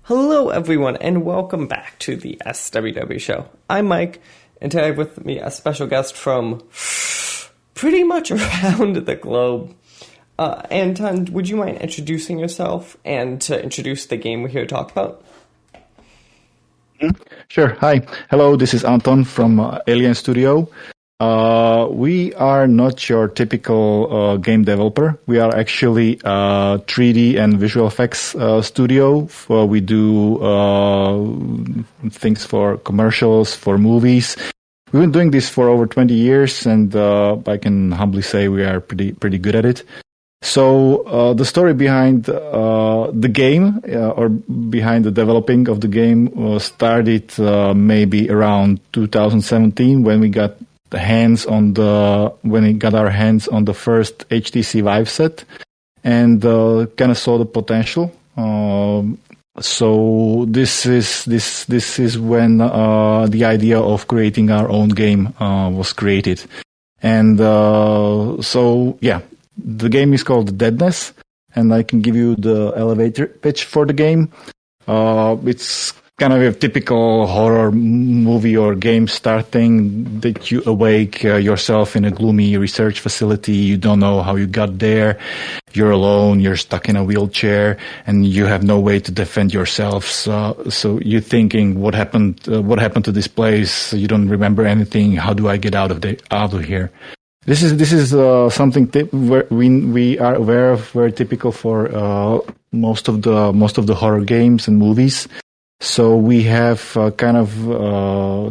Hello, everyone, and welcome back to the SWW show. I'm Mike, and today I have with me a special guest from pretty much around the globe. Anton, would you mind introducing yourself and to introduce the game we're here to talk about? Sure. Hi. Hello, this is Anton from Alien Studio. We are not your typical game developer. We are actually a 3D and visual effects studio. We do things for commercials, for movies. We've been doing this for over 20 years, and I can humbly say we are pretty good at it. So the story behind the game, or behind the developing of the game, started maybe around 2017 when we got our hands on the first HTC Vive set, and kind of saw the potential. So this is when the idea of creating our own game was created, and so yeah, the game is called Deadness, and I can give you the elevator pitch for the game. It's kind of a typical horror movie or game starting that you awake yourself in a gloomy research facility. You don't know how you got there. You're alone. You're stuck in a wheelchair, and you have no way to defend yourself. So you're thinking, what happened? What happened to this place? You don't remember anything. How do I get out of here? This is something where we are aware of, very typical for most of the horror games and movies. So we have kind of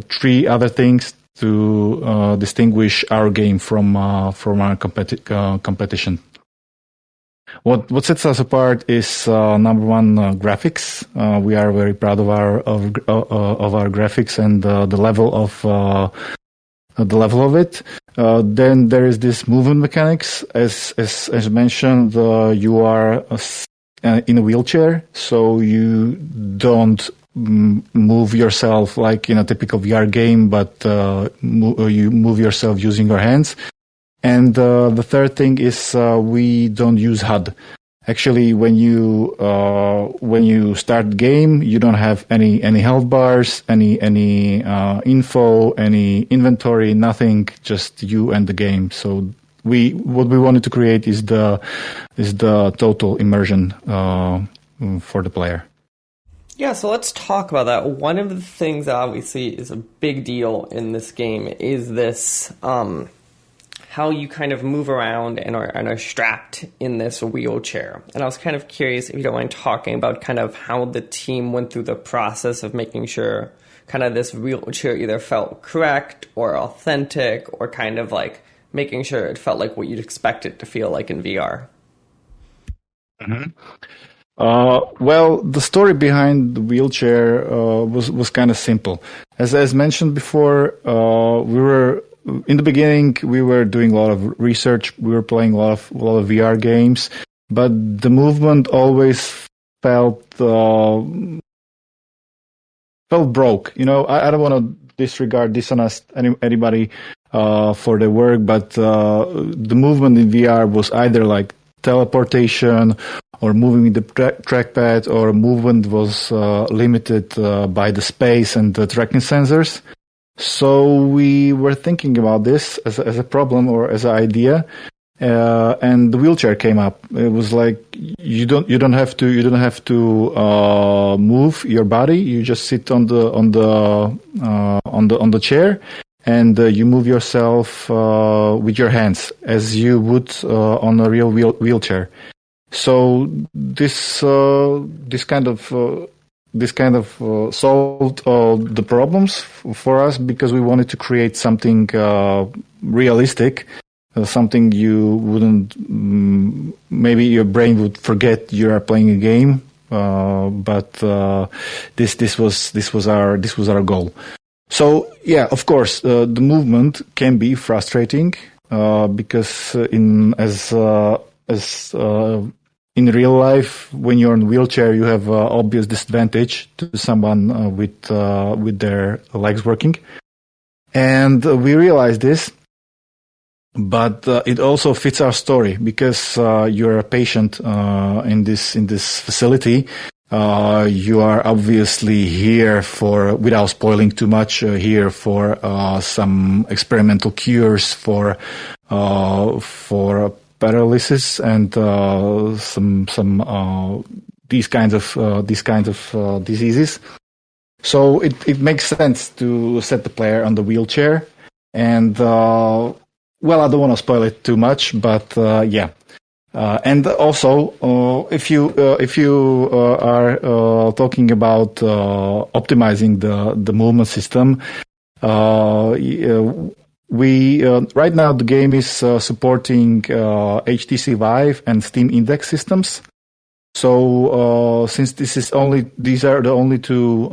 three other things to distinguish our game from our competition. What sets us apart is number one, graphics. We are very proud of our graphics and the level of it. Then there is this movement mechanics. As mentioned, you are in a wheelchair, so you don't move yourself like in a typical VR game, but you move yourself using your hands. And the third thing is we don't use HUD. Actually, when you start the game, you don't have any health bars, any info, any inventory, nothing. Just you and the game. So what we wanted to create is the total immersion for the player. Yeah, so let's talk about that. One of the things that obviously is a big deal in this game is this how you kind of move around and are strapped in this wheelchair. And I was kind of curious if you don't mind talking about kind of how the team went through the process of making sure kind of this wheelchair either felt correct or authentic, or kind of like making sure it felt like what you'd expect it to feel like in VR. Mm-hmm. Well, the story behind the wheelchair was kind of simple. As mentioned before, in the beginning we were doing a lot of research. We were playing a lot of VR games, but the movement always felt broke. You know, I don't want to disregard, dishonest anybody for their work, but the movement in VR was either like teleportation or moving with the trackpad, or movement was limited by the space and the tracking sensors. So we were thinking about this as a problem or as an idea, and the wheelchair came up. It was like you don't have to move your body. You just sit on the chair, and you move yourself with your hands as you would on a real wheelchair. So this kind of solved all the problems for us, because we wanted to create something realistic, something you wouldn't, maybe your brain would forget you are playing a game, but this was our goal. So yeah, of course, the movement can be frustrating because in real life, when you're in a wheelchair, you have obvious disadvantage to someone with their legs working. And we realized this. but it also fits our story because you're a patient in this facility. You are obviously here for, without spoiling too much, here for some experimental cures for paralysis and some these kinds of diseases. So it makes sense to set the player on the wheelchair, and well, I don't want to spoil it too much, but yeah. And also, if you are talking about optimizing the movement system, we right now the game is supporting HTC Vive and Steam Index systems. So since these are the only two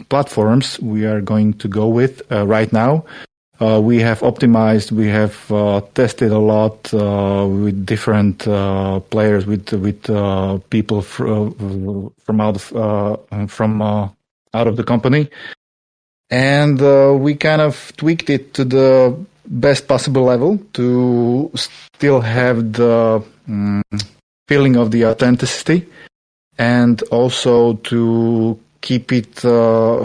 platforms we are going to go with right now. We have optimized, we have tested a lot with different players, with people from out of the company, and we kind of tweaked it to the best possible level to still have the feeling of the authenticity, and also to keep it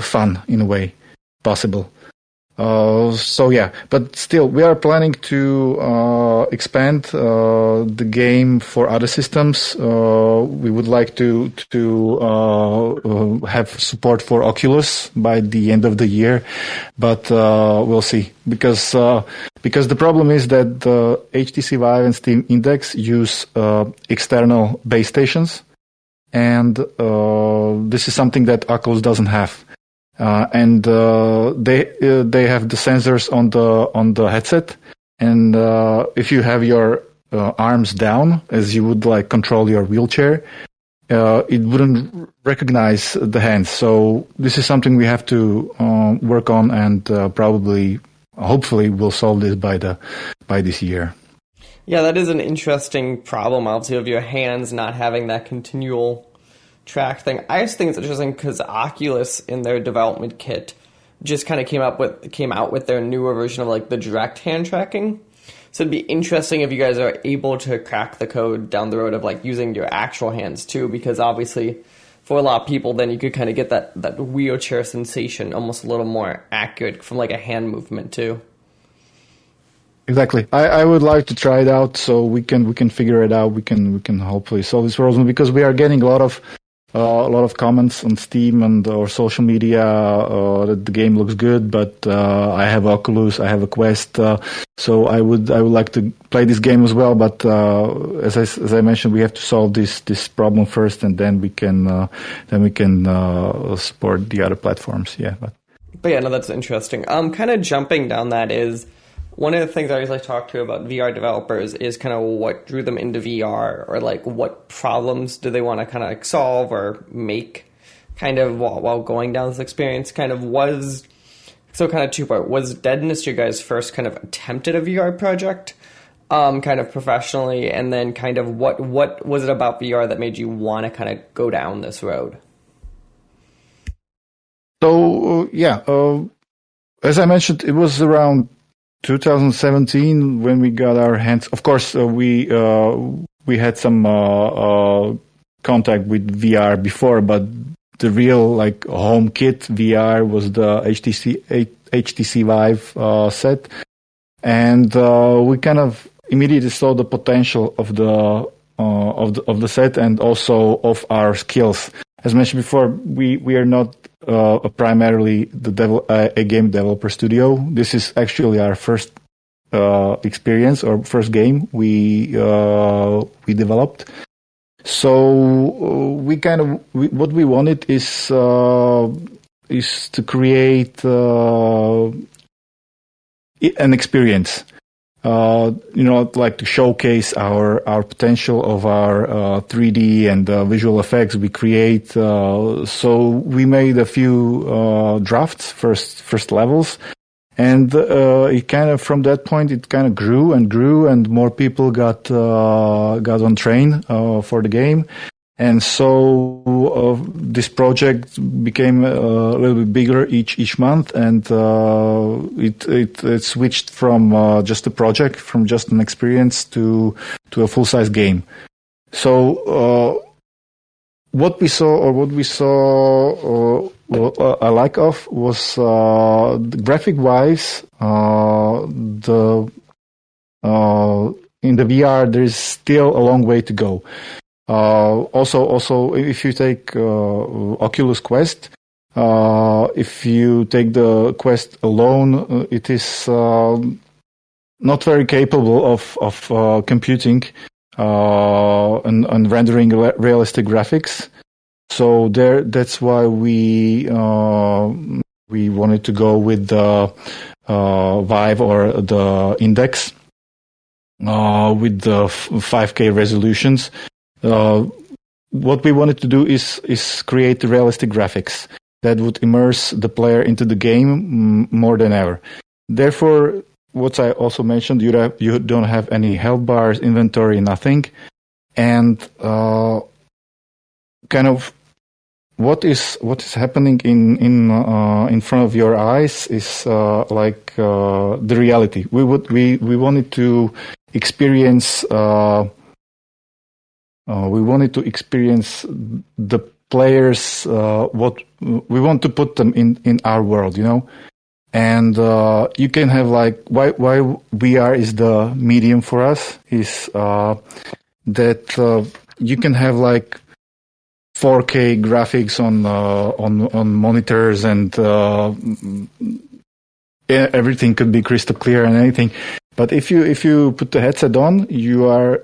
fun in a way possible. So yeah, but still, we are planning to expand the game for other systems. We would like to have support for Oculus by the end of the year, but we'll see, because the problem is that the HTC Vive and Steam Index use external base stations, and this is something that Oculus doesn't have. And they have the sensors on the headset, and if you have your arms down as you would like control your wheelchair, it wouldn't recognize the hands. So this is something we have to work on, and hopefully we'll solve this by this year. Yeah, that is an interesting problem, obviously, of your hands not having that continual track thing. I just think it's interesting because Oculus in their development kit just kind of came out with their newer version of like the direct hand tracking. So it'd be interesting if you guys are able to crack the code down the road of like using your actual hands too, because obviously for a lot of people then you could kind of get that wheelchair sensation almost a little more accurate from like a hand movement too. Exactly. I would like to try it out so we can figure it out. We can hopefully solve this problem, because we are getting a lot of comments on Steam and or social media that the game looks good, but I have Oculus, I have a Quest, so I would like to play this game as well. But as I mentioned, we have to solve this problem first, and then we can support the other platforms. Yeah, but yeah, no, that's interesting. Kind of jumping down that is. One of the things I always like to talk to about VR developers is kind of what drew them into VR, or like what problems do they want to kind of like solve or make kind of while going down this experience. Kind of two-part. Was Deadness your guys' first kind of attempt at a VR project, kind of professionally, and then kind of what was it about VR that made you want to kind of go down this road? So as I mentioned, it was around 2017 when we got our hands. Of course, we had some contact with VR before, but the real like home kit VR was the HTC Vive set, and we kind of immediately saw the potential of the set, and also of our skills. As mentioned before, we are not primarily a game developer studio. This is actually our first experience or first game we developed. So what we wanted is to create an experience. Like to showcase our potential of our 3D and visual effects we create. So we made a few drafts, first levels, and it kind of from that point it kind of grew, and more people got on train for the game. And so this project became a little bit bigger each month, and it switched from just a project, from just an experience to a full-size game. So what we saw, a lack of was graphic-wise. In the VR, there is still a long way to go. Also, if you take Oculus Quest, if you take the Quest alone, it is not very capable of computing and rendering realistic graphics. So that's why we wanted to go with the Vive or the Index with the 5K resolutions. What we wanted to do is create realistic graphics that would immerse the player into the game more than ever. Therefore, what I also mentioned, you don't have any health bars, inventory, nothing, and kind of what is happening in front of your eyes is like the reality. We wanted to experience. We wanted to experience the players. What we want to put them in our world, And you can have like why VR is the medium for us is that you can have like 4K graphics on monitors, and everything could be crystal clear and anything. But if you put the headset on, you are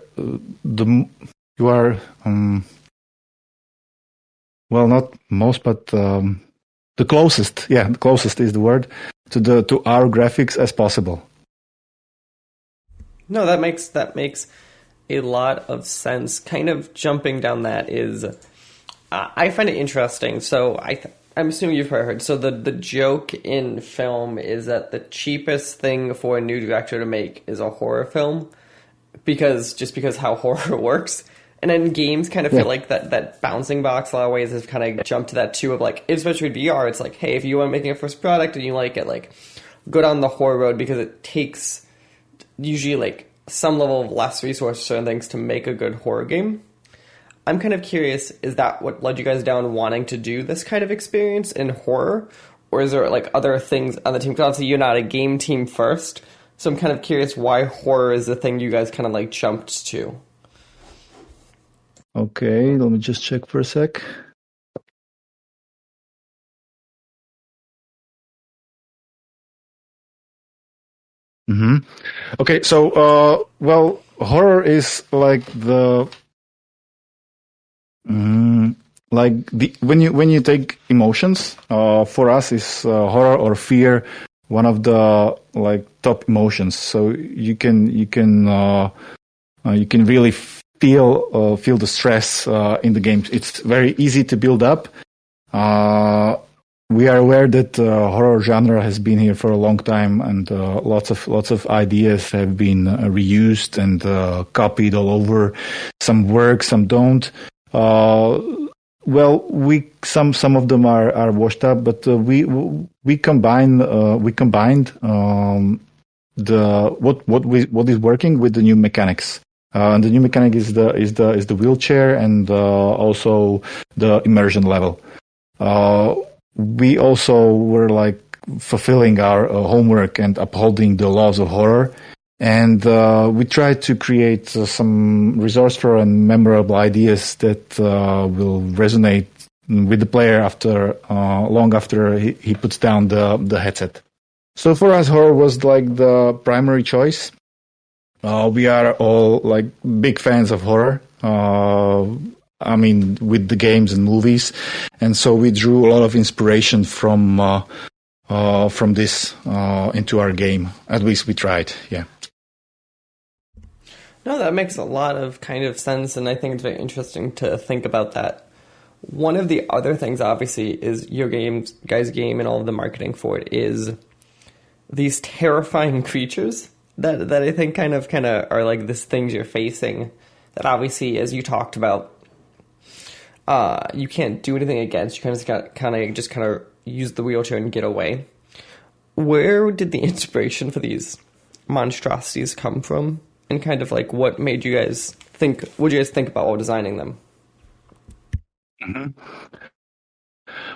well, not most, but the closest. Yeah, the closest is the word to our graphics as possible. No, that makes a lot of sense. Kind of jumping down that is, I find it interesting. So I'm assuming you've heard. So the joke in film is that the cheapest thing for a new director to make is a horror film, because how horror works. And then games kind of feel like that bouncing box a lot of ways has kind of jumped to that too of like, especially with VR, it's like, hey, if you want making a first product and you like it, like go down the horror road, because it takes usually like some level of less resources and things to make a good horror game. I'm kind of curious, is that what led you guys down wanting to do this kind of experience in horror? Or is there like other things on the team? Because obviously you're not a game team first. So I'm kind of curious why horror is the thing you guys kind of like jumped to. Okay, let me just check for a sec. Okay, so well, horror is like when you take emotions. For us, is horror or fear one of the like top emotions. So you can really feel the stress in the game. It's very easy to build up. We are aware that horror genre has been here for a long time, and lots of ideas have been reused and copied all over. Some work, some don't. Well, some of them are washed up, but we combined what is working with the new mechanics. And the new mechanic is the wheelchair, and also the immersion level. We also were like fulfilling our homework and upholding the laws of horror, and we tried to create some resourceful and memorable ideas that will resonate with the player after long after he puts down the headset. So for us, horror was like the primary choice. We are all like big fans of horror. I mean, with the games and movies, and so we drew a lot of inspiration from this into our game. At least we tried. Yeah. No, that makes a lot of kind of sense, and I think it's very interesting to think about that. One of the other things, obviously, is your guys' game and all of the marketing for it is these terrifying creatures that I think kind of are like these things you're facing. That obviously, as you talked about, you can't do anything against. You kind of use the wheelchair and get away. Where did the inspiration for these monstrosities come from? And kind of like what made you guys think, what did you guys think about while designing them? Mm-hmm.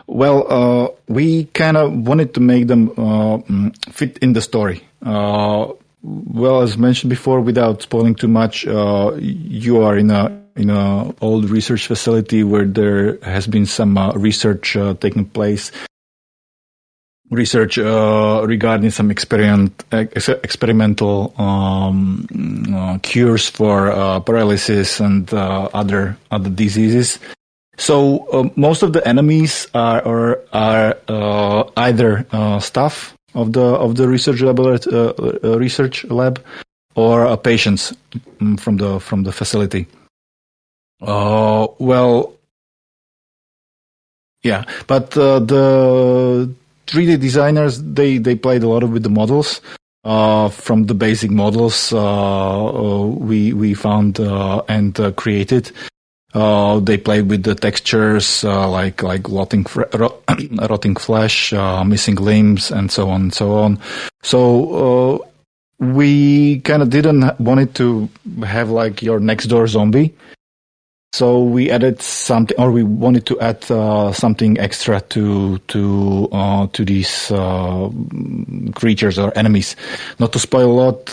Well, we kind of wanted to make them fit in the story. Well, as mentioned before, without spoiling too much, you are in a old research facility where there has been some research taking place. Research regarding some experimental cures for paralysis and other diseases. So most of the enemies are either staff of the research lab or patients from the facility. Well, yeah, but the 3D designers they played a lot with the models. From the basic models we found and created. They played with the textures like rotting flesh, missing limbs, and so on and so on. So we kind of didn't want it to have like your next door zombie. So we added something, or we wanted to add something extra to these creatures or enemies. Not to spoil a lot,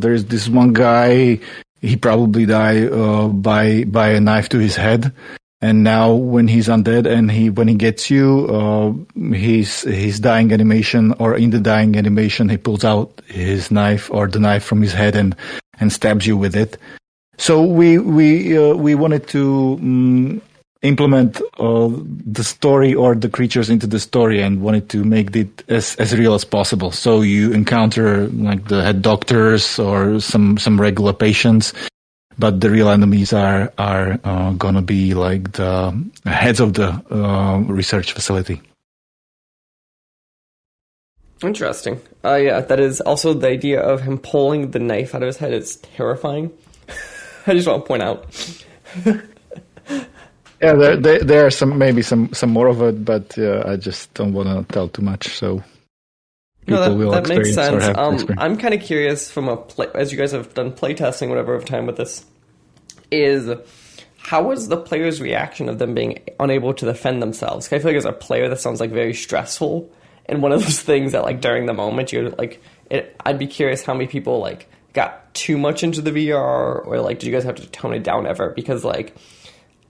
there is this one guy. He probably died by a knife to his head, and now when he's undead and when he gets you, his dying animation, or in the dying animation, he pulls out his knife or the knife from his head and stabs you with it. So we wanted to implement the story or the creatures into the story, and wanted to make it as real as possible. So you encounter like the head doctors or some regular patients, but the real enemies are gonna be like the heads of the research facility. Interesting. Yeah, that is also the idea of him pulling the knife out of his head is terrifying. I just want to point out. Yeah, there are some more of it, but I just don't want to tell too much. So people will that makes experience sense. or have experience. I'm kind of curious as you guys have done playtesting, whatever of time with this, is how was the player's reaction of them being unable to defend themselves? 'Cause I feel like as a player, that sounds like very stressful, and one of those things that like during the moment you're like, I'd be curious how many people like got too much into the VR, or like did you guys have to tone it down ever? Because like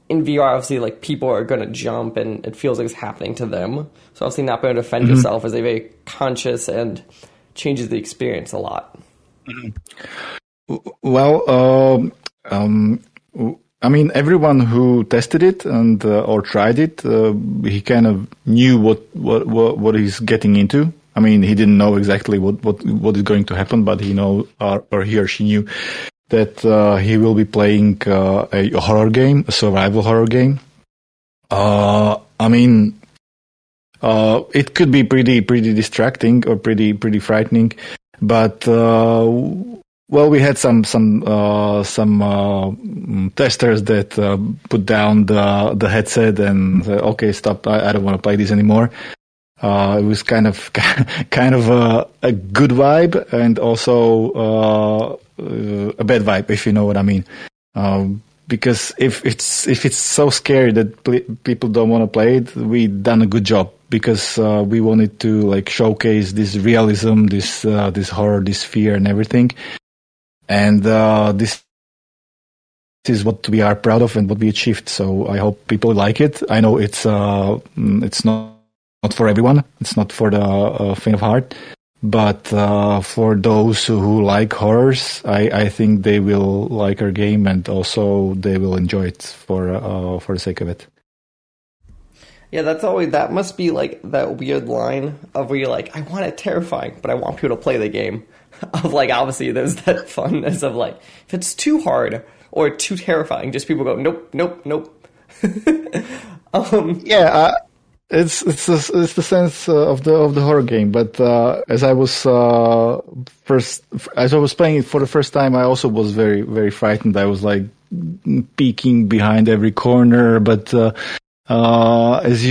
in VR, obviously, like people are going to jump and it feels like it's happening to them. So obviously not being able to defend yourself is a very conscious and changes the experience a lot. Well, I mean, everyone who tested it and or tried it, he kind of knew what he's getting into. I mean, he didn't know exactly what is going to happen, but he he or she knew that he will be playing a horror game, a survival horror game. I mean, it could be pretty distracting or pretty frightening, but well, we had some testers that put down the headset and said, "Okay, stop! I don't want to play this anymore." It was kind of a good vibe, and also a bad vibe, if you know what I mean. Because if it's so scary that people don't want to play it, we done a good job, because we wanted to like showcase this realism, this horror, this fear, and everything. And this is what we are proud of and what we achieved. So I hope people like it. I know it's not for everyone. It's not for the faint of heart. But for those who like horrors, I think they will like our game, and also they will enjoy it for the sake of it. Yeah, that must be like that weird line of where you're like, I want it terrifying, but I want people to play the game. Of like, obviously there's that funness of like, if it's too hard or too terrifying, just people go, nope. Yeah. It's the sense of the horror game, but as I was playing it for the first time, I also was very very frightened. I was like peeking behind every corner, but as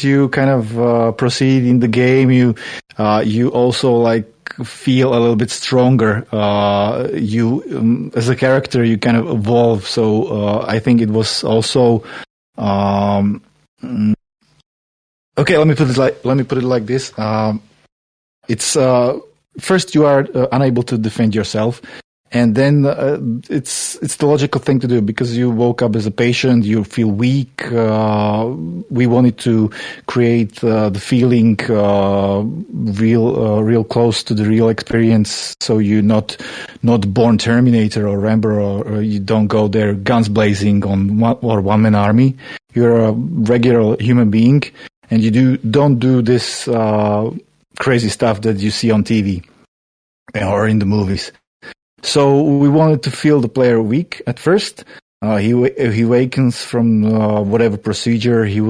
you kind of proceed in the game, you also like feel a little bit stronger. You as a character, you kind of evolve. So I think it was also okay. Let me put it like this. It's first you are unable to defend yourself. And then it's the logical thing to do because you woke up as a patient, you feel weak. We wanted to create the feeling real close to the real experience, so you're not born Terminator or Rambo, or you don't go there guns blazing on one man army. You're a regular human being, and you don't do this crazy stuff that you see on TV or in the movies. So we wanted to feel the player weak at first. He wakens from whatever procedure he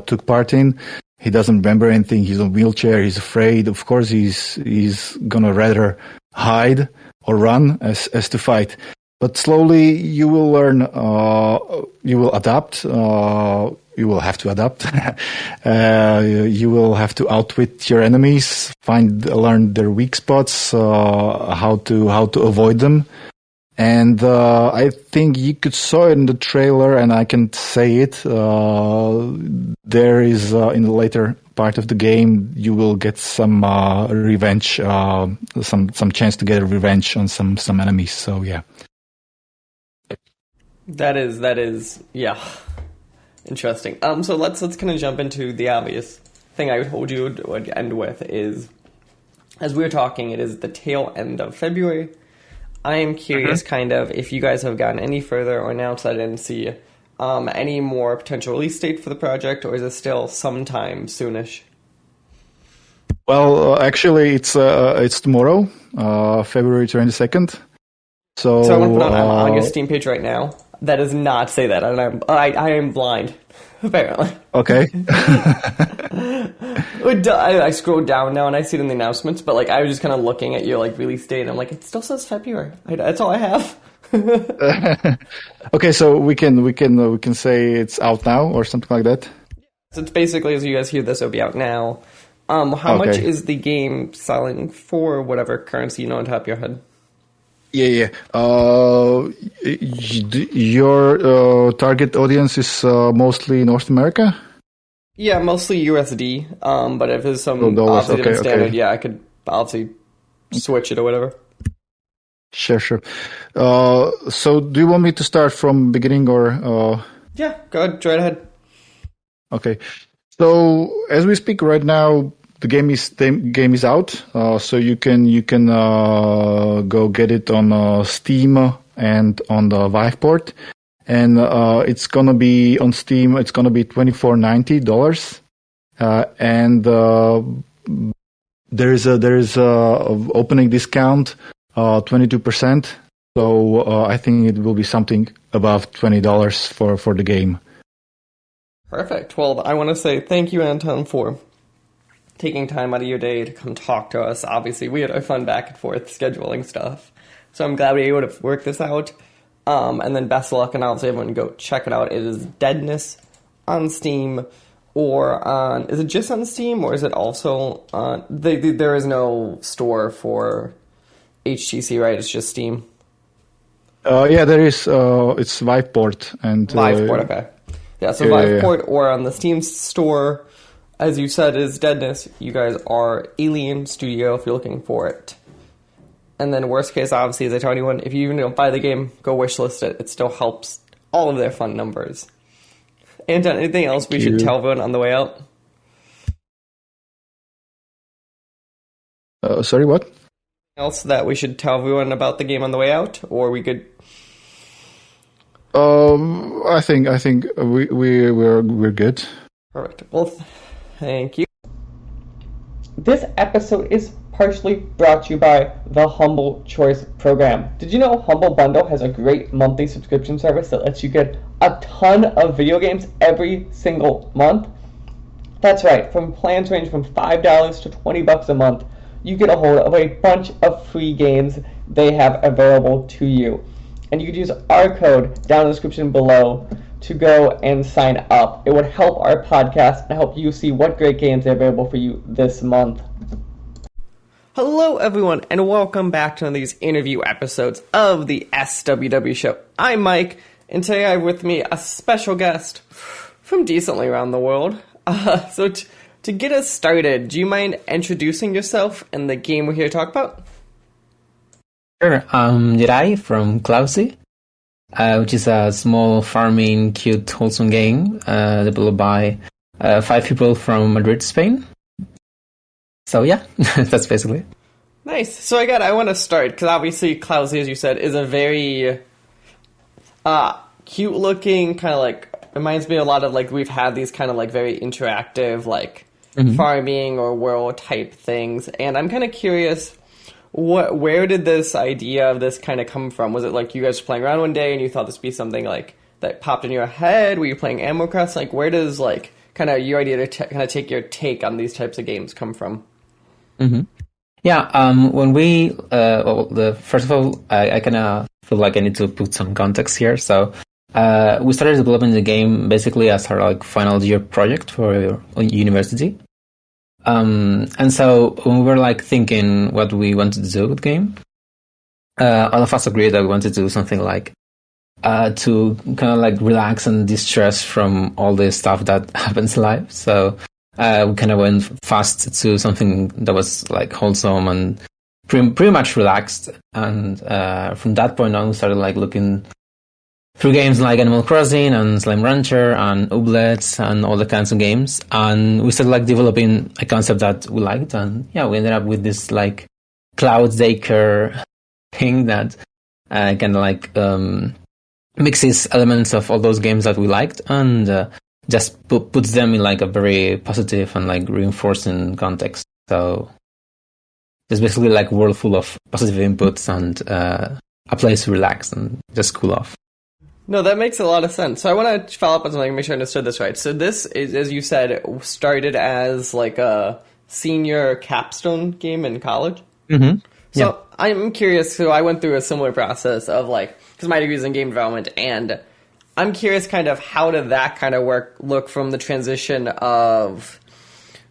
took part in. He doesn't remember anything. He's on a wheelchair. He's afraid. Of course, he's gonna rather hide or run as to fight. But slowly you will learn. You will adapt. You will have to adapt. You will have to outwit your enemies, learn their weak spots, how to avoid them. And I think you could saw it in the trailer, and I can say it. There is in the later part of the game, you will get some revenge, some chance to get a revenge on some enemies. So yeah. That is, yeah, interesting. So let's kind of jump into the obvious thing I told you would end with is, as we were talking, it is the tail end of February. I am curious, kind of, if you guys have gotten any further or announced that I didn't see any more potential release date for the project, or is it still sometime soonish? Well, actually, it's tomorrow, February 22nd. So I want to put on your Steam page right now. That does not say that, and I am blind, apparently. Okay. I scrolled down now and I see it in the announcements, but like I was just kind of looking at your like release date, and I'm like, it still says February. That's all I have. Okay, so we can say it's out now or something like that. So it's basically, as you guys hear this, it'll be out now. How much is the game selling for? Whatever currency you know on top of your head. Yeah. Your target audience is mostly North America? Yeah, mostly USD. But if there's some dollars, different standard, yeah, I could obviously switch it or whatever. Sure. So do you want me to start from beginning or? Yeah, go ahead, right ahead. Okay. So as we speak right now, the game is out, so you can go get it on Steam and on the Vive port, and it's gonna be on Steam. It's gonna be $24.90, and there is a opening discount, 22%. So I think it will be something above $20 for the game. Perfect. Well, I want to say thank you, Anton, for taking time out of your day to come talk to us. Obviously, we had our fun back and forth scheduling stuff. So I'm glad we were able to work this out. And then best of luck, and obviously everyone go check it out. It is Deadness on Steam, or on... Is it just on Steam, or is it also on... There is no store for HTC, right? It's just Steam? Yeah, there is. It's Viveport. And, Viveport, okay. Yeah, so Viveport or on the Steam store... As you said, is Deadness. You guys are Alien Studio if you're looking for it. And then worst case, obviously, as I tell anyone, if you even don't buy the game, go wishlist it. It still helps all of their fun numbers. Anton, anything else we should tell everyone on the way out? Sorry, what? Anything else that we should tell everyone about the game on the way out? Or are we good? I think we're good. Perfect. Well, thank you. This episode is partially brought to you by the Humble Choice Program. Did you know Humble Bundle has a great monthly subscription service that lets you get a ton of video games every single month? That's right, from plans range from $5 to $20 a month, you get a hold of a bunch of free games they have available to you. and you could use our code down in the description below to go and sign up. It would help our podcast and help you see what great games are available for you this month. Hello, everyone, and welcome back to one of these interview episodes of the SWW show. I'm Mike, and today I have with me a special guest from decently around the world. So to get us started, do you mind introducing yourself and the game we're here to talk about? Sure. I'm Jirai from Clouzy, which is a small, farming, cute, wholesome game developed by 5 people from Madrid, Spain. So yeah, that's basically it. Nice. So I want to start, because obviously Clouzy, as you said, is a very cute-looking, kind of like, reminds me a lot of, like, we've had these kind of, like, very interactive, like, farming or world type things. And I'm kind of curious, where did this idea of this kind of come from? Was it like you guys were playing around one day and you thought this would be something like that popped in your head? Were you playing Animal Crossing? Like, where does like kind of your idea to kind of take your take on these types of games come from? Yeah. When we first of all, I kind of feel like I need to put some context here. So we started developing the game basically as our like final year project for university. And so when we were like thinking what we wanted to do with the game, all of us agreed that we wanted to do something like to kind of like relax and distress from all the stuff that happens in life. So we kind of went fast to something that was like wholesome and pretty much relaxed. And from that point on, we started like looking through games like Animal Crossing and Slime Rancher and Ooblets and all the kinds of games. And we started like developing a concept that we liked. And yeah, we ended up with this like cloud daycare thing that kind of like mixes elements of all those games that we liked and just puts them in like a very positive and like reinforcing context. So it's basically like a world full of positive inputs and a place to relax and just cool off. No, that makes a lot of sense. So I want to follow up on something, make sure I understood this right. So this is, as you said, started as like a senior capstone game in college? Mm-hmm. So yeah. I'm curious, so I went through a similar process of like, because my degree is in game development, and I'm curious kind of how did that kind of look from the transition of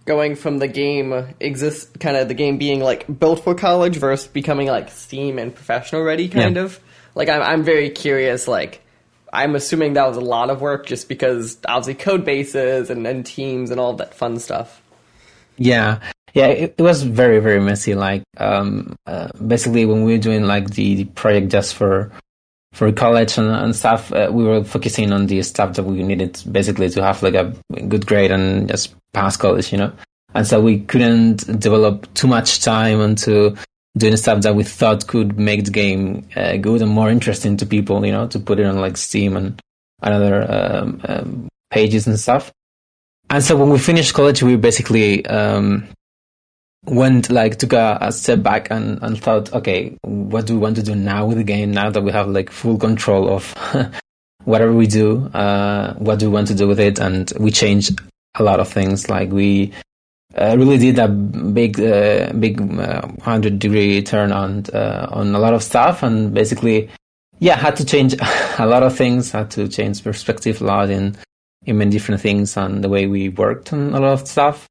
going from the game the game being like built for college versus becoming like Steam and professional ready kind of. Like I'm very curious, like, I'm assuming that was a lot of work just because obviously code bases and teams and all that fun stuff. Yeah, it was very, very messy. Like, basically when we were doing like the project just for college and stuff, we were focusing on the stuff that we needed basically to have like a good grade and just pass college, you know? And so we couldn't develop too much time into doing stuff that we thought could make the game good and more interesting to people, you know, to put it on like Steam and other pages and stuff. And so when we finished college, we basically took a step back and thought, okay, what do we want to do now with the game? Now that we have like full control of whatever we do, what do we want to do with it? And we changed a lot of things. Like we really did a big 100-degree turn on a lot of stuff, and basically, had to change a lot of things. Had to change perspective a lot in many different things and the way we worked on a lot of stuff.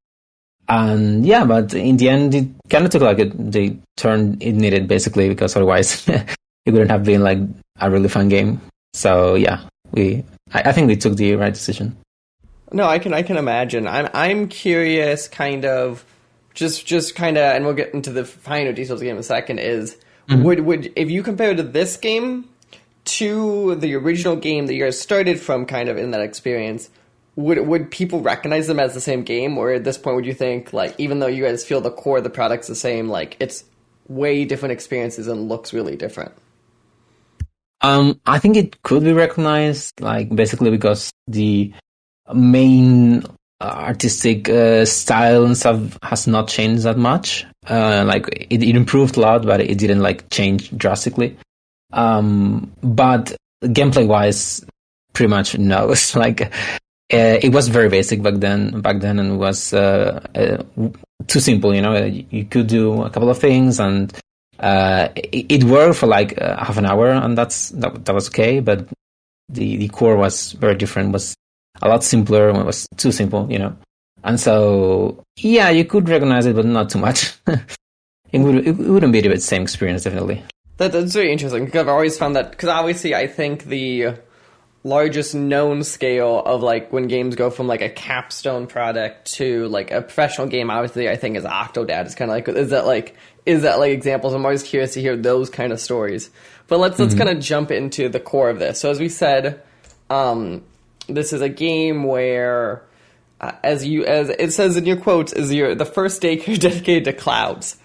And but in the end, it kind of took like the turn it needed, basically, because otherwise it wouldn't have been like a really fun game. So I think we took the right decision. No, I can imagine. I'm curious, kind of, just kind of, and we'll get into the finer details of the game in a second. Is would if you compare to this game to the original game that you guys started from, kind of in that experience, would people recognize them as the same game, or at this point would you think like even though you guys feel the core of the product's the same, like it's way different experiences and looks really different? I think it could be recognized, like basically because the main artistic style and stuff has not changed that much. Like it improved a lot, but it didn't like change drastically. But gameplay wise, pretty much no. It's like it was very basic back then, and it was too simple. You know, you could do a couple of things, and It worked for like half an hour, and that was okay. But the core was very different. Was a lot simpler. It was too simple, And so, yeah, you could recognize it, but not too much. It wouldn't be the same experience, definitely. That's very interesting, because I've always found that, because obviously I think the largest known scale of like when games go from like a capstone product to like a professional game, obviously I think is Octodad. It's kind of like, is that like examples? I'm always curious to hear those kind of stories. But let's kind of jump into the core of this. So as we said, this is a game where, as it says in your quotes, is the first day dedicated to clouds.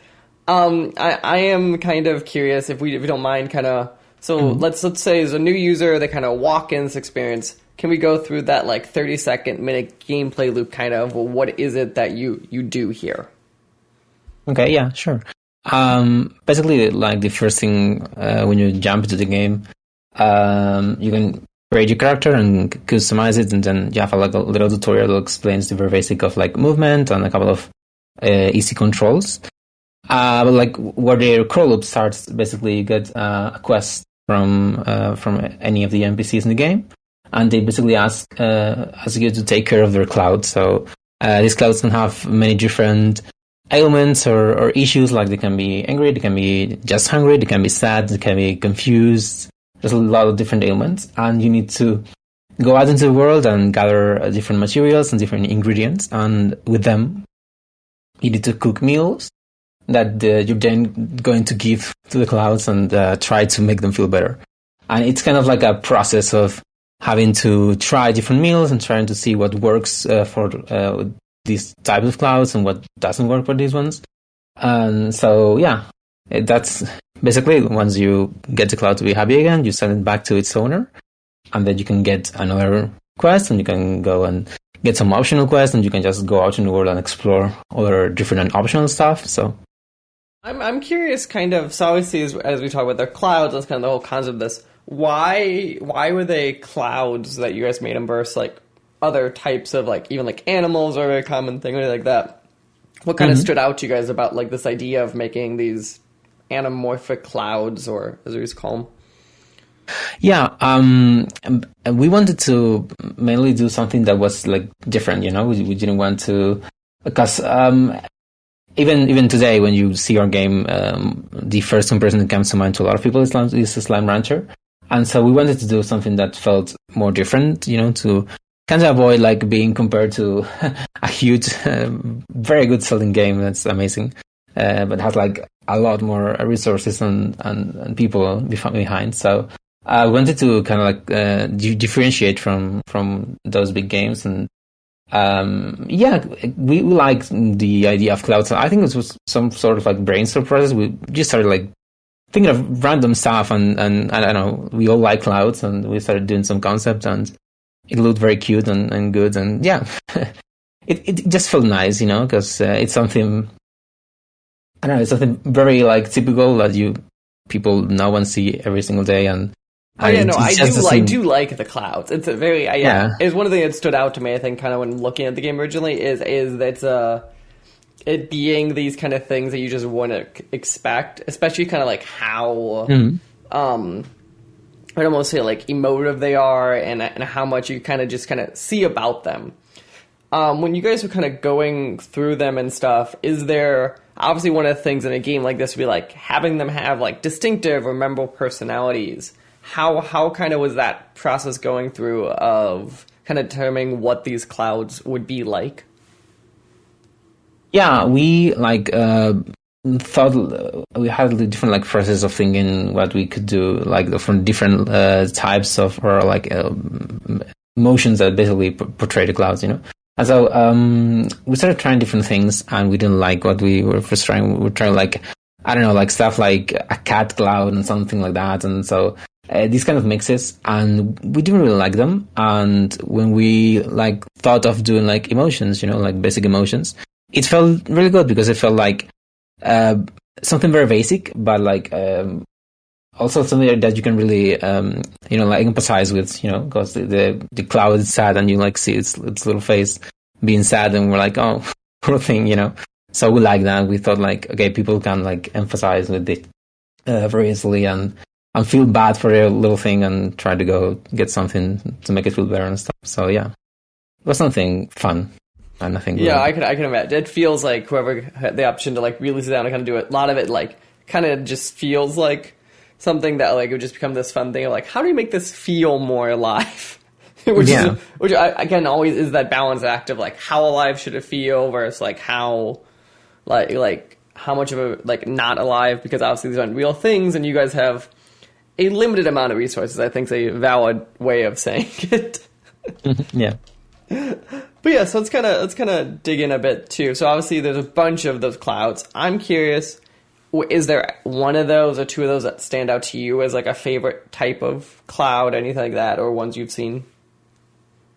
I am kind of curious if we don't mind kind of. So let's say as a new user, they kind of walk in this experience. Can we go through that like 30-minute gameplay loop? Kind of, well, what is it that you do here? Okay, yeah, sure. Basically, like the first thing when you jump into the game, you can create your character and customize it, and then you have a little tutorial that explains the very basic of like movement and a couple of easy controls. But like where the crawl loop starts, basically you get a quest from any of the NPCs in the game, and they basically ask you to take care of their clouds. So these clouds can have many different ailments or issues. Like they can be angry, they can be just hungry, they can be sad, they can be confused. There's a lot of different ailments, and you need to go out into the world and gather different materials and different ingredients, and with them you need to cook meals that you're then going to give to the clouds and try to make them feel better. And it's kind of like a process of having to try different meals and trying to see what works for these types of clouds and what doesn't work for these ones. And so, yeah, that's basically once you get the cloud to be happy again, you send it back to its owner, and then you can get another quest, and you can go and get some optional quests, and you can just go out in the world and explore other different and optional stuff. So I'm curious, kind of. So obviously, as we talk about their clouds, that's kind of the whole concept of this. Why were they clouds that you guys made them versus like other types of like even like animals or a very common thing or anything like that? What kind of stood out to you guys about like this idea of making these anamorphic clouds, or as we used to call them? Yeah, we wanted to mainly do something that was like different. We didn't want to, because even today when you see our game, the first impression that comes to mind to a lot of people is a Slime Rancher, and so we wanted to do something that felt more different. To kind of avoid like being compared to a huge, very good selling game that's amazing, but has like a lot more resources and people behind. So I wanted to kind of like differentiate from those big games, and we liked the idea of clouds. I think it was some sort of like brainstorm process. We just started like thinking of random stuff, and I don't know, we all like clouds, and we started doing some concepts, and it looked very cute and good, and yeah, it just felt nice, because it's something, I don't know, it's something very like typical that people know and see every single day, and I do like the clouds. It's a very It's one of the things that stood out to me. I think kind of when looking at the game originally is that it being these kind of things that you just wouldn't expect, especially kind of like how I'd almost say like emotive they are, and how much you kind of see about them. When you guys were kind of going through them and stuff, is there obviously one of the things in a game like this would be like having them have like distinctive or memorable personalities? How kind of was that process going through of kind of determining what these clouds would be like? Yeah, we like thought we had a different like process of thinking what we could do, like from different types of or like motions that basically portray the clouds, And so we started trying different things, and we didn't like what we were first trying. We were trying like, I don't know, like stuff like a cat cloud and something like that, and so. These kind of mixes, and we didn't really like them. And when we like thought of doing like emotions, like basic emotions, it felt really good because it felt like something very basic, but like also something that you can really like empathize with, because the cloud is sad, and you like see its little face being sad, and we're like, oh, poor thing, So we like that. We thought like, okay, people can like empathize with it. very easily and feel bad for a little thing and try to go get something to make it feel better and stuff. So yeah, it was something fun. And I think I can imagine. It feels like whoever had the option to like really sit down and kind of do it, a lot of it like kind of just feels like something that like would just become this fun thing of like, how do you make this feel more alive? which again always is that balance act of like how alive should it feel versus like how like how much of a like not alive, because obviously these aren't real things and you guys have a limited amount of resources. I think is a valid way of saying it. Yeah. But yeah, so let's kind of dig in a bit too. So obviously there's a bunch of those clouds. I'm curious, is there one of those or two of those that stand out to you as like a favorite type of cloud, anything like that, or ones you've seen?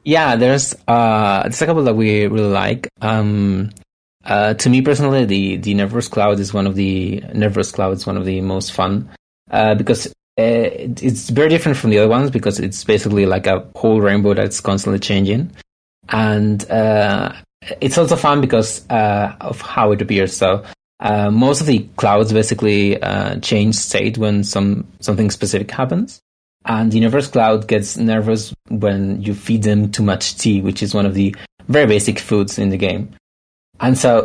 Yeah, there's a couple that we really like. To me personally, the nervous cloud is one of the most fun because it's very different from the other ones because it's basically like a whole rainbow that's constantly changing. And it's also fun because of how it appears. So most of the clouds basically change state when something specific happens. And the universe cloud gets nervous when you feed them too much tea, which is one of the very basic foods in the game. And so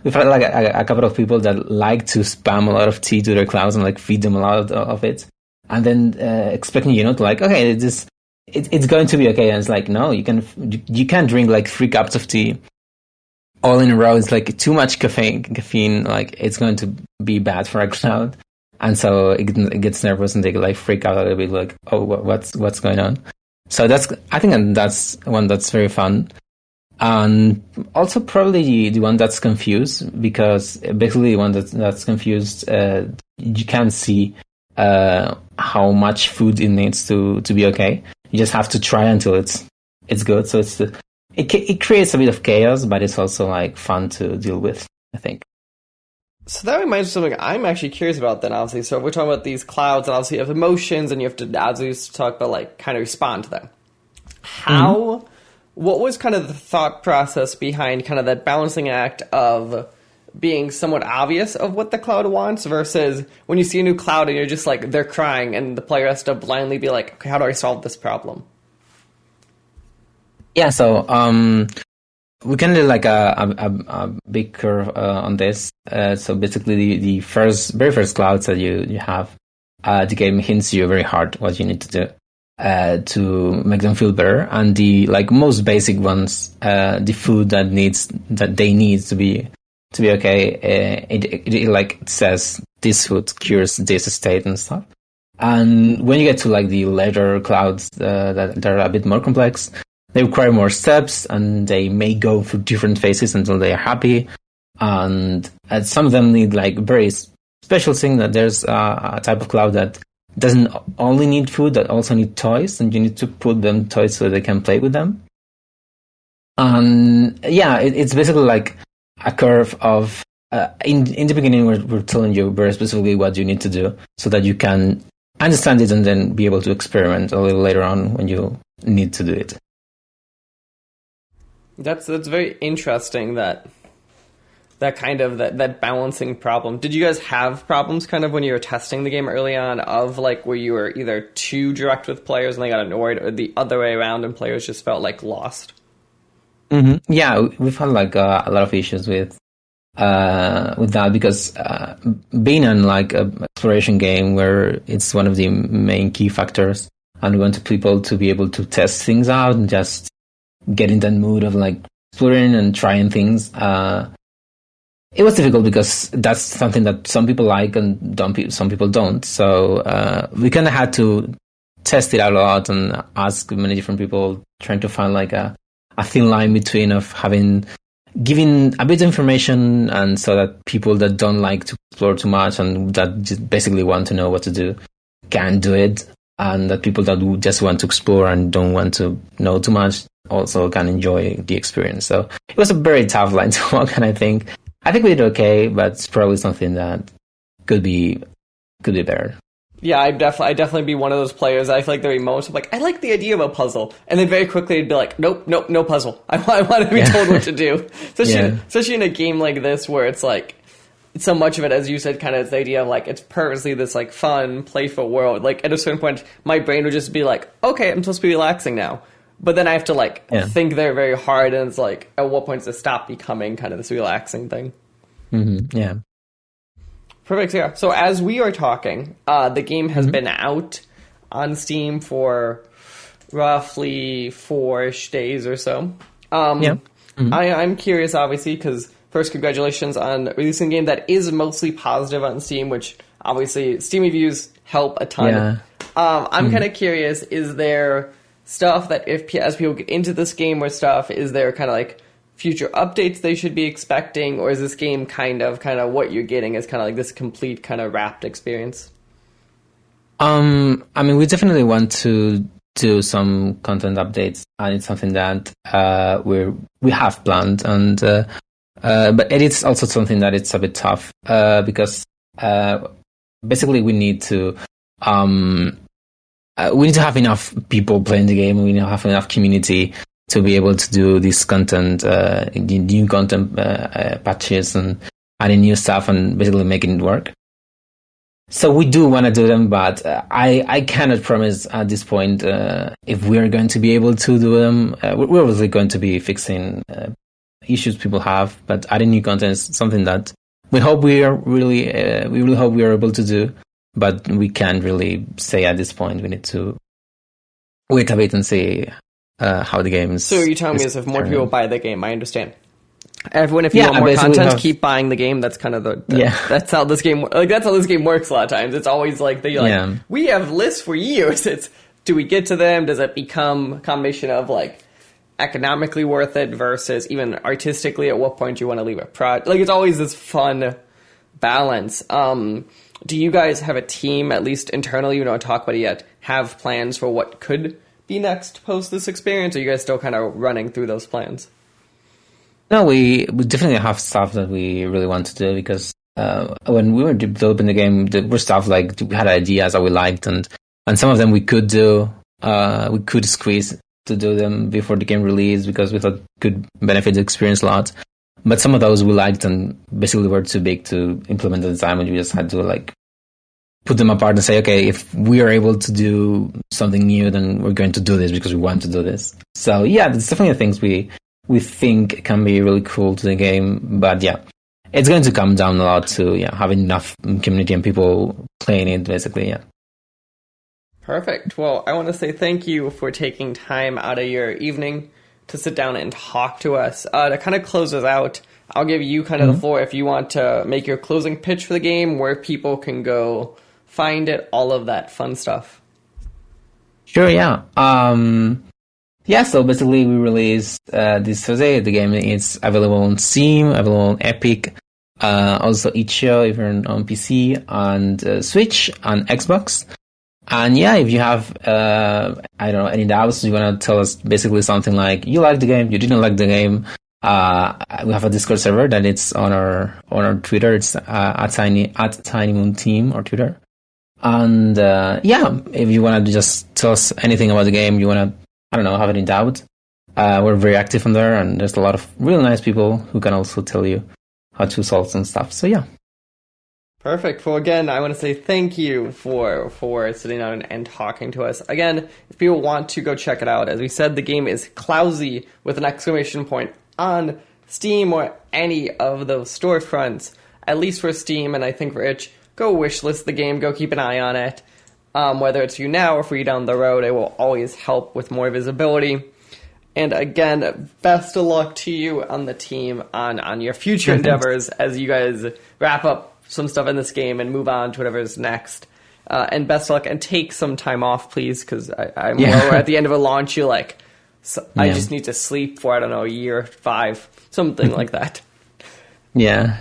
we've had like a couple of people that like to spam a lot of tea to their clouds and like feed them a lot of it. And then expecting, to like, okay, it's going to be okay. And it's like, no, you can't drink like 3 cups of tea all in a row. It's like too much caffeine, like it's going to be bad for a cloud. And so it gets nervous and they like freak out a little bit, like, oh, what's going on? So I think that's one that's very fun. And also probably the one that's confused, because basically the one that's confused, you can't see how much food it needs to be okay. You just have to try until it's good. So it creates a bit of chaos, but it's also like fun to deal with, I think. So that reminds me of something I'm actually curious about then, obviously. So we're talking about these clouds, and obviously you have emotions, and you have to, as we used to talk about, like, kind of respond to them. What was kind of the thought process behind kind of that balancing act of being somewhat obvious of what the cloud wants versus when you see a new cloud and you're just like, they're crying, and the player has to blindly be like, okay, how do I solve this problem? Yeah, so we can do like a big curve on this. So basically, the very first clouds that you have, the game hints you very hard what you need to do to make them feel better. And the like most basic ones, the food that they need to be okay. It like says this food cures this state and stuff. And when you get to like the later clouds that are a bit more complex, they require more steps, and they may go through different phases until they are happy. And some of them need like very special thing, that there's a type of cloud that doesn't only need food, that also need toys, and you need to put them toys so they can play with them. And yeah, it's basically like a curve of in the beginning we're telling you very specifically what you need to do so that you can understand it and then be able to experiment a little later on when you need to do it. That's very interesting, that kind of that balancing problem. Did you guys have problems kind of when you were testing the game early on of like where you were either too direct with players and they got annoyed, or the other way around and players just felt like lost? Mm-hmm. Yeah, we've had like a lot of issues with that, because being in like an exploration game where it's one of the main key factors, and we want people to be able to test things out and just get in that mood of like exploring and trying things. It was difficult because that's something that some people like and some people don't. So we kind of had to test it out a lot and ask many different people, trying to find like a thin line between of giving a bit of information, and so that people that don't like to explore too much and that just basically want to know what to do can do it, and that people that just want to explore and don't want to know too much also can enjoy the experience. So it was a very tough line to walk, and I think we did okay, but it's probably something that could be better. Yeah, I'd definitely be one of those players. I feel like they're emotional. Like, I like the idea of a puzzle, and then very quickly it'd be like, nope, no puzzle. I want to be told what to do. Especially in a game like this where it's like, so much of it, as you said, kind of this idea of like it's purposely this like fun, playful world. Like at a certain point, my brain would just be like, okay, I'm supposed to be relaxing now. But then I have to like think there very hard, and it's like, at what point does it stop becoming kind of this relaxing thing? Mm-hmm. Yeah. Perfect. Yeah. So as we are talking, the game has been out on Steam for roughly 4-ish days or so. I'm curious, obviously, because first, congratulations on releasing a game that is mostly positive on Steam, which obviously Steam reviews help a ton. Yeah. I'm kind of curious, is there stuff that as people get into this game or stuff, is there kind of like future updates they should be expecting, or is this game kind of what you're getting is kind of like this complete kind of wrapped experience? I mean, we definitely want to do some content updates, and it's something that we have planned, and but it is also something that it's a bit tough because basically we need to have enough people playing the game. We need to have enough community to be able to do this content, new content patches and adding new stuff and basically making it work. So we do want to do them, but I cannot promise at this point if we are going to be able to do them. We're obviously going to be fixing issues people have, but adding new content is something that we hope we really hope we are able to do, but we can't really say at this point. We need to wait a bit and see how the game is. So you're telling me as if more people buy the game, I understand. Everyone, if you want more content, keep buying the game. That's kind of that's how this game works a lot of times. It's always like we have lists for years. It's, do we get to them? Does it become a combination of like economically worth it versus even artistically? At what point do you want to leave a project? Like, it's always this fun balance. Do you guys have a team, at least internally, you don't talk about it yet, have plans for what could be next post this experience? Or are you guys still kind of running through those plans? No, we definitely have stuff that we really want to do, because when we were developing the game, there were stuff like we had ideas that we liked, and some of them we could do, we could squeeze to do them before the game release because we thought it could benefit the experience a lot. But some of those we liked and basically were too big to implement at the time, and we just had to like put them apart and say, okay, if we are able to do something new, then we're going to do this because we want to do this. So yeah, there's definitely things we think can be really cool to the game, but yeah, it's going to come down a lot to having enough community and people playing it, basically. Yeah. Perfect. Well, I want to say thank you for taking time out of your evening to sit down and talk to us. To kind of close us out, I'll give you kind of the floor if you want to make your closing pitch for the game, where people can go find it, all of that fun stuff. Sure, yeah. So basically we released this Thursday. The game is available on Steam, available on Epic, also itch.io if you're on PC, and Switch and Xbox. And yeah, if you have, any doubts, you want to tell us basically something like you like the game, you didn't like the game, we have a Discord server that it's on our Twitter. It's at Tiny Moon Team or Twitter. And if you want to just tell us anything about the game, you want to, have any doubt, we're very active on there, and there's a lot of really nice people who can also tell you how to solve some stuff. So yeah. Perfect. Well, again, I want to say thank you for sitting down and talking to us. Again, if people want to go check it out, as we said, the game is Clouzy with an exclamation point on Steam or any of those storefronts, at least for Steam, and I think for itch. Go wishlist the game, go keep an eye on it. Whether it's for you now or for you down the road, it will always help with more visibility. And again, best of luck to you on the team on your future endeavors as you guys wrap up some stuff in this game and move on to whatever's next. And best of luck, and take some time off, please, because I'm more at the end of a launch, you're like, I just need to sleep for, a year, 5, something like that. Yeah.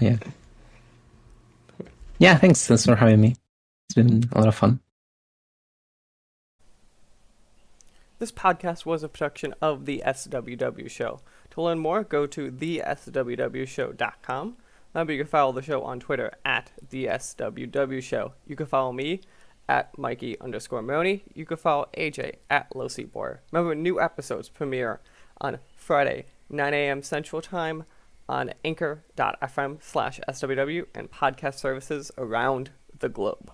Yeah, thanks for having me. It's been a lot of fun. This podcast was a production of The SWW Show. To learn more, go to theswwshow.com. Remember, you can follow the show on Twitter at The SWW Show. You can follow me at Mikey_Maroney. You can follow AJ at LowSeaBoar. Remember, new episodes premiere on Friday, 9 a.m. Central Time, on anchor.fm/SWW and podcast services around the globe.